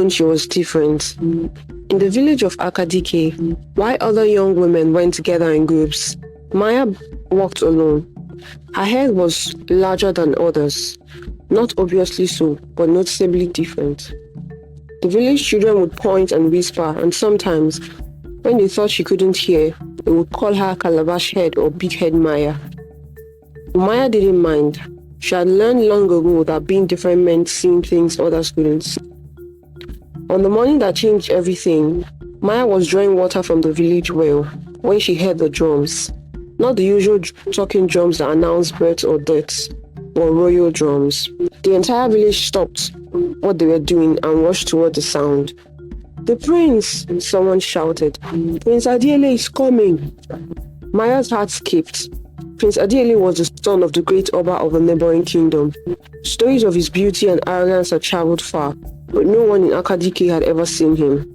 soon she was different. In the village of Akadike, while other young women went together in groups, Maya walked alone. Her head was larger than others, not obviously so, but noticeably different. The village children would point and whisper, and sometimes, when they thought she couldn't hear, they would call her Calabash Head or Big Head Maya. Maya didn't mind. She had learned long ago that being different meant seeing things others couldn't see. On the morning that changed everything, Maya was drawing water from the village well when she heard the drums. Not the usual talking drums that announce birth or death, but royal drums. The entire village stopped what they were doing and rushed toward the sound. "The prince!" someone shouted. "Prince Adiele is coming!" Maya's heart skipped. Prince Adiele was the son of the great Oba of the neighboring kingdom. Stories of his beauty and arrogance had traveled far, but no one in Akadike had ever seen him.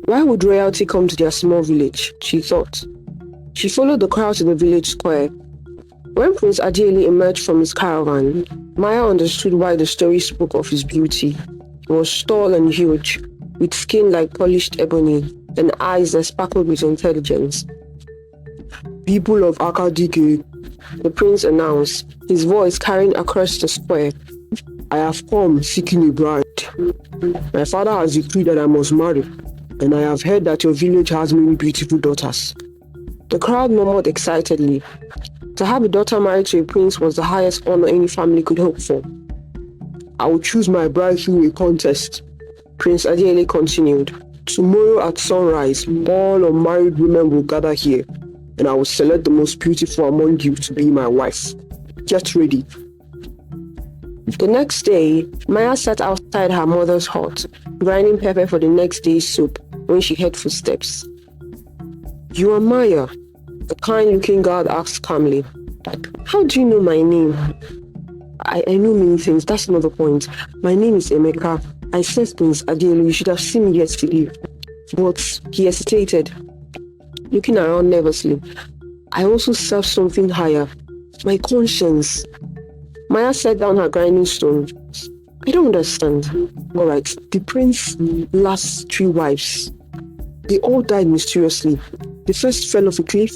Why would royalty come to their small village? She thought. She followed the crowd to the village square. When Prince Adiele emerged from his caravan, Maya understood why the story spoke of his beauty. He was tall and huge, with skin like polished ebony and eyes that sparkled with intelligence. "People of Akadike," the prince announced, his voice carrying across the square. "I have come seeking a bride. My father has decreed that I must marry, and I have heard that your village has many beautiful daughters." The crowd murmured excitedly. To have a daughter married to a prince was the highest honor any family could hope for. "I will choose my bride through a contest," Prince Adiele continued. "Tomorrow at sunrise, all unmarried women will gather here, and I will select the most beautiful among you to be my wife. Get ready." The next day, Maya sat outside her mother's hut, grinding pepper for the next day's soup, when she heard footsteps. "You are Maya?" the kind-looking guard asked calmly. "How do you know my name?" I know many things, that's not the point. My name is Emeka. I said Prince Adiele, you should have seen me yesterday." But he hesitated, looking around nervously. "I also serve something higher. My conscience." Maya set down her grinding stone. "I don't understand." "Alright, the prince's last 3 wives. They all died mysteriously. The first fell off a cliff,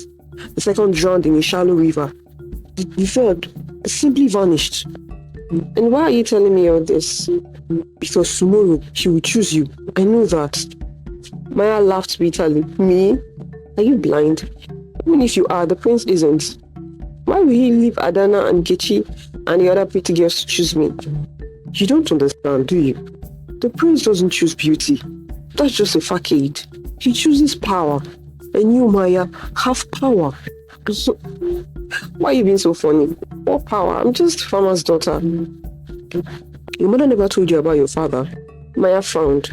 the second drowned in a shallow river. The third simply vanished." "And why are you telling me all this?" "Because tomorrow she will choose you. I know that." Maya laughed bitterly. "Me? Are you blind? Even if you are, the prince isn't. Why will he leave Adana and Gechi and the other pretty girls to choose me?" "You don't understand, do you? The prince doesn't choose beauty. That's just a facade. He chooses power. And you, Maya, have power. So, why are you being so funny? What power? I'm just farmer's daughter." "Your mother never told you about your father?" Maya frowned.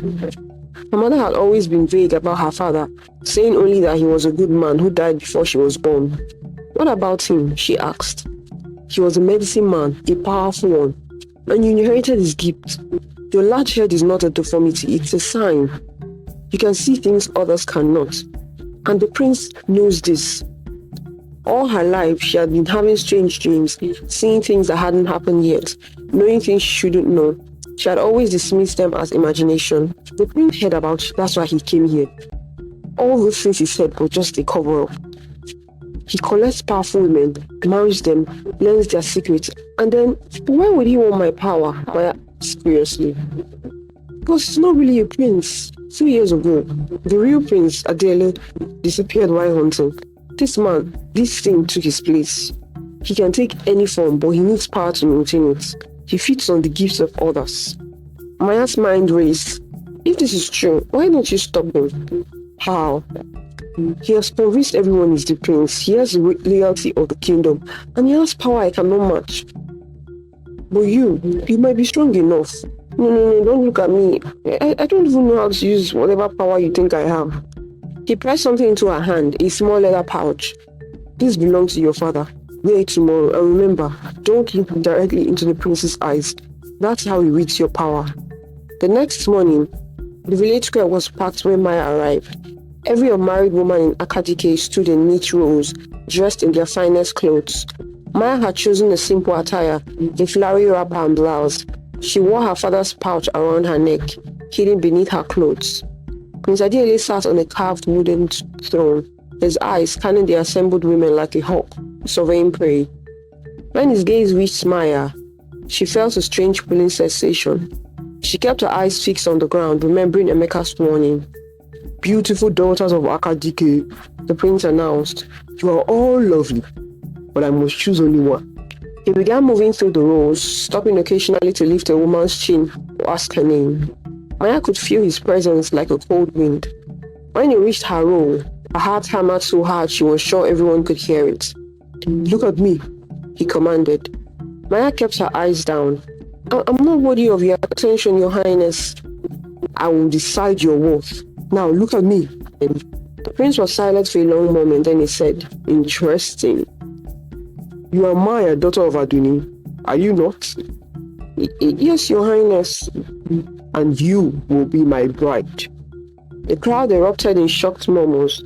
Her mother had always been vague about her father, saying only that he was a good man who died before she was born. "What about him?" she asked. "He was a medicine man, a powerful one, and you inherited his gift. Your large head is not a deformity, it's a sign. You can see things others cannot. And the prince knows this. All her life, she had been having strange dreams, seeing things that hadn't happened yet, knowing things she shouldn't know. She had always dismissed them as imagination. The prince heard about it, that's why he came here. All those things he said were just a cover-up. He collects powerful women, marries them, learns their secrets, and then, why would he want my power?" Maya asked curiously. "Because he's not really a prince. 2 years ago, the real Prince Adiele disappeared while hunting. This thing took his place. He can take any form, but he needs power to maintain it. He feeds on the gifts of others." Maya's mind raced. If this is true, why don't you stop him? How? He has convinced everyone he's the prince. He has the loyalty of the kingdom, and he has power I cannot match. But you might be strong enough. No, don't look at me. I don't even know how to use whatever power you think I have. He pressed something into her hand, a small leather pouch. This belongs to your father. Wear it tomorrow, and remember, don't look directly into the prince's eyes. That's how he reads your power. The next morning, the village square was packed when Maya arrived. Every unmarried woman in Akadike stood in neat rows, dressed in their finest clothes. Maya had chosen a simple attire, a flowery wrapper and blouse. She wore her father's pouch around her neck. hidden beneath her clothes. Prince Adiele sat on a carved wooden throne, his eyes scanning the assembled women like a hawk, surveying prey. When his gaze reached Maya, she felt a strange pulling sensation. She kept her eyes fixed on the ground, remembering Emeka's warning. "Beautiful daughters of Akadike," the prince announced. "You are all lovely, but I must choose only one." He began moving through the rows, stopping occasionally to lift a woman's chin to ask her name. Maya could feel his presence like a cold wind. When he reached her row, her heart hammered so hard she was sure everyone could hear it. "Look at me," he commanded. Maya kept her eyes down. I'm not worthy of your attention, Your Highness." "I will decide your worth. Now look at me." The prince was silent for a long moment, then he said, "Interesting. You are Maya, daughter of Aduni, are you not?" Yes, Your Highness." "And you will be my bride." The crowd erupted in shocked murmurs.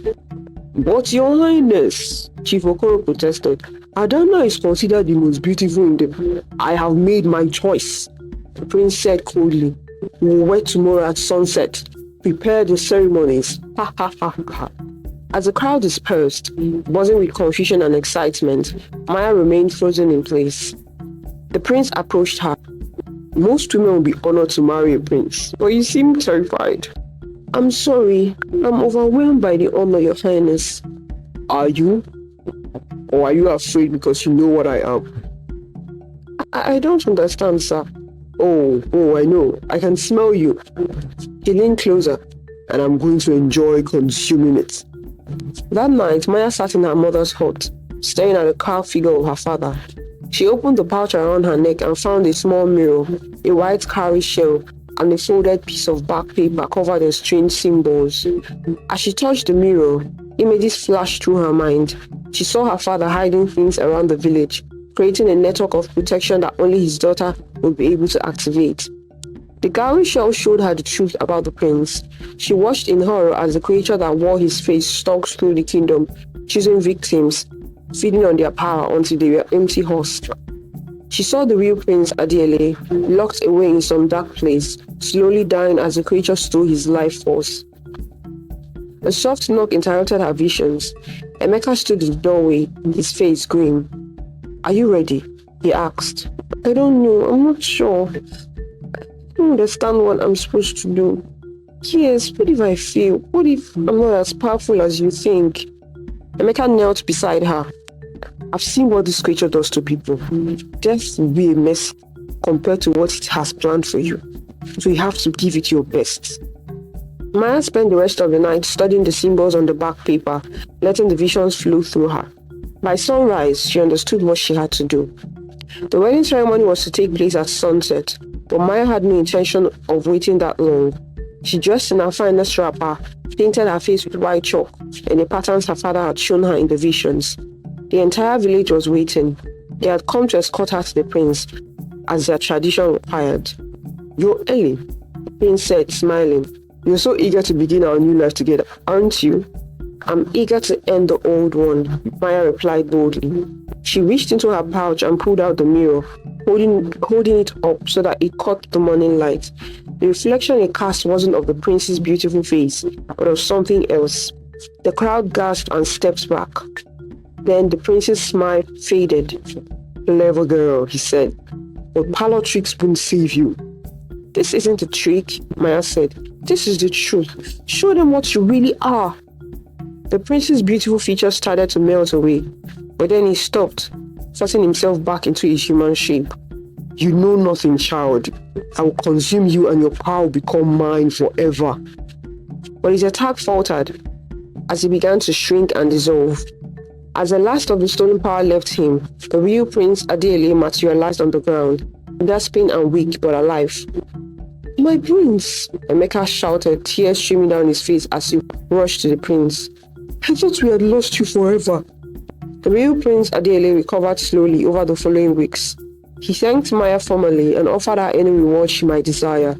"But Your Highness," Chief Okoro protested, "Adana is considered the most beautiful in the... "I have made my choice," the prince said coldly. "We will wed tomorrow at sunset. Prepare the ceremonies." Ha ha ha ha. As the crowd dispersed, buzzing with confusion and excitement, Maya remained frozen in place. The prince approached her. "Most women will be honored to marry a prince, but you seem terrified." "I'm sorry. I'm overwhelmed by the honor, Your Highness." "Are you? Or are you afraid because you know what I am?" I don't understand, sir." Oh, I know. I can smell you." He leaned closer, "and I'm going to enjoy consuming it." That night, Maya sat in her mother's hut, staring at the carved figure of her father. She opened the pouch around her neck and found a small mirror, a white cowrie shell, and a folded piece of bark paper covered in strange symbols. As she touched the mirror, images flashed through her mind. She saw her father hiding things around the village, creating a network of protection that only his daughter would be able to activate. The cowrie shell showed her the truth about the prince. She watched in horror as the creature that wore his face stalked through the kingdom, choosing victims, feeding on their power until they were empty husks. She saw the real Prince Adiele, locked away in some dark place, slowly dying as the creature stole his life force. A soft knock interrupted her visions. Emeka stood in the doorway, his face grim. "Are you ready?" he asked. "I don't know. I'm not sure. I don't understand what I'm supposed to do." "Yes, what if I fail? What if I'm not as powerful as you think?" Emeka knelt beside her. "I've seen what this creature does to people. Death will be a mess compared to what it has planned for you. So you have to give it your best." Maya spent the rest of the night studying the symbols on the back paper, letting the visions flow through her. By sunrise, she understood what she had to do. The wedding ceremony was to take place at sunset, but Maya had no intention of waiting that long. She dressed in her finest wrapper, painted her face with white chalk in the patterns her father had shown her in the visions. The entire village was waiting. They had come to escort her to the prince, as their tradition required. "You're early," the prince said, smiling. "You're so eager to begin our new life together, aren't you?" "I'm eager to end the old one," Maya replied boldly. She reached into her pouch and pulled out the mirror, holding it up so that it caught the morning light. The reflection it cast wasn't of the prince's beautiful face, but of something else. The crowd gasped and stepped back. Then the prince's smile faded. "Clever girl," he said, "but parlor tricks won't save you." "This isn't a trick," Maya said. "This is the truth. Show them what you really are." The prince's beautiful features started to melt away, but then he stopped, forcing himself back into his human shape. "You know nothing, child. I will consume you and your power will become mine forever." But his attack faltered as he began to shrink and dissolve. As the last of the stolen power left him, the real Prince Adiele materialized on the ground, gasping and weak but alive. "My prince!" Emeka shouted, tears streaming down his face as he rushed to the prince. "I thought we had lost you forever." The real Prince Adiele recovered slowly over the following weeks. He thanked Maya formally and offered her any reward she might desire.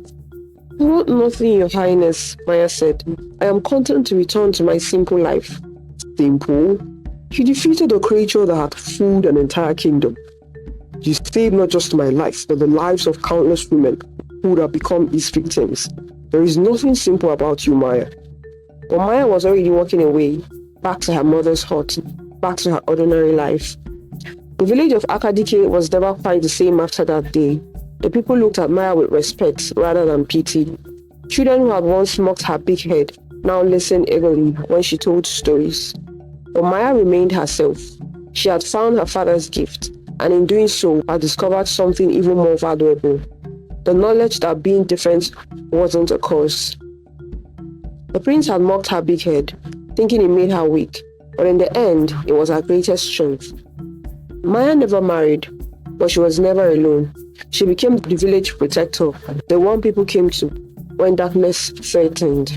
"I want nothing, Your Highness," Maya said. "I am content to return to my simple life." "Simple? You defeated a creature that had fooled an entire kingdom. You saved not just my life, but the lives of countless women who would have become his victims. "There is nothing simple about you, Maya." But Maya was already walking away, back to her mother's hut, back to her ordinary life. The village of Akadike was never quite the same after that day. The people looked at Maya with respect rather than pity. Children who had once mocked her big head now listened eagerly when she told stories. But Maya remained herself. She had found her father's gift, and in doing so, had discovered something even more valuable: the knowledge that being different wasn't a curse. The prince had mocked her big head, thinking it made her weak, but in the end, it was her greatest strength. Maya never married, but she was never alone. She became the village protector, the one people came to when darkness threatened.